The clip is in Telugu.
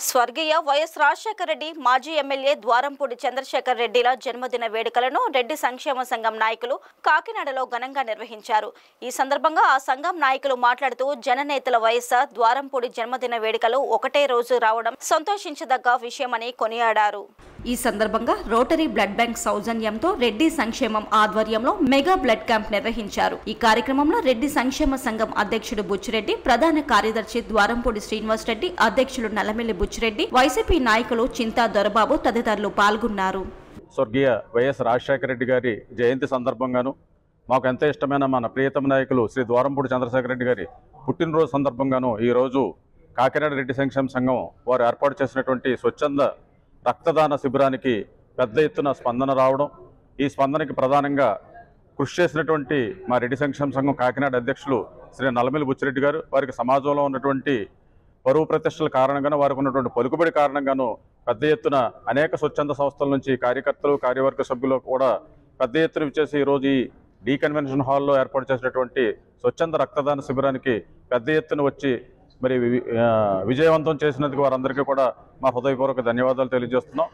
స్వర్గీయ వైఎస్ రాజశేఖర రెడ్డి మాజీ ఎమ్మెల్యే ద్వారంపూడి చంద్రశేఖర్ రెడ్డిల జన్మదిన వేడుకలను రెడ్డి సంక్షేమ సంఘం నాయకులు కాకినాడలో ఘనంగా నిర్వహించారు. ఈ సందర్భంగా ఆ సంఘం నాయకులు మాట్లాడుతూ జననేతల వైఎస్ఆర్ ద్వారంపూడి జన్మదిన వేడుకలు ఒకటే రోజు రావడం సంతోషించదగ్గ విషయమని కొనియాడారు. ఈ సందర్భంగా రోటరీ బ్లడ్ బ్యాంక్ సౌజన్యంతో రెడ్డి సంక్షేమం ఆధ్వర్యంలో మెగా బ్లడ్ క్యాంప్ నిర్వహించారు. ఈ కార్యక్రమంలో రెడ్డి సంక్షేమ సంఘం అధ్యక్షుడు బుచ్చిరెడ్డి, ప్రధాన కార్యదర్శి ద్వారంపూడి శ్రీనివాస్ రెడ్డి, అధ్యక్షులు నల్లమిల్లి బుచ్చిరెడ్డి, వైసీపీ నాయకులు చింతా దొరబాబు తదితరులు పాల్గొన్నారు. స్వర్గీయ వైఎస్ రాజశేఖర రెడ్డి గారి జయంతి సందర్భంగాను మాకు ఎంతో ఇష్టమైన మన ప్రియతమ నాయకులు శ్రీ ద్వారంపూడి చంద్రశేఖర రెడ్డి గారి పుట్టినరోజు సందర్భంగాను ఈరోజు కాకినాడ రెడ్డి సంక్షేమ సంఘం వారు ఏర్పాటు చేసినటువంటి స్వచ్ఛంద రక్తదాన శిబిరానికి పెద్ద ఎత్తున స్పందన రావడం, ఈ స్పందనకి ప్రధానంగా కృషి చేసినటువంటి మా రెడ్డి సంక్షేమ సంఘం కాకినాడ అధ్యక్షులు శ్రీ నల్లమిల్లి బుచ్చిరెడ్డి గారు, వారికి సమాజంలో ఉన్నటువంటి పరువు ప్రతిష్టల కారణంగాను, వారికి ఉన్నటువంటి పలుకుబడి కారణంగాను పెద్ద ఎత్తున అనేక స్వచ్ఛంద సంస్థల నుంచి కార్యకర్తలు, కార్యవర్గ సభ్యులు కూడా పెద్ద ఎత్తున విచ్చేసి ఈరోజు ఈ డీ కన్వెన్షన్ హాల్లో ఏర్పాటు చేసినటువంటి స్వచ్ఛంద రక్తదాన శిబిరానికి పెద్ద ఎత్తున వచ్చి మరి విజయవంతం చేసినందుకు వారందరికీ కూడా మా హృదయపూర్వక ధన్యవాదాలు తెలియజేస్తున్నాం.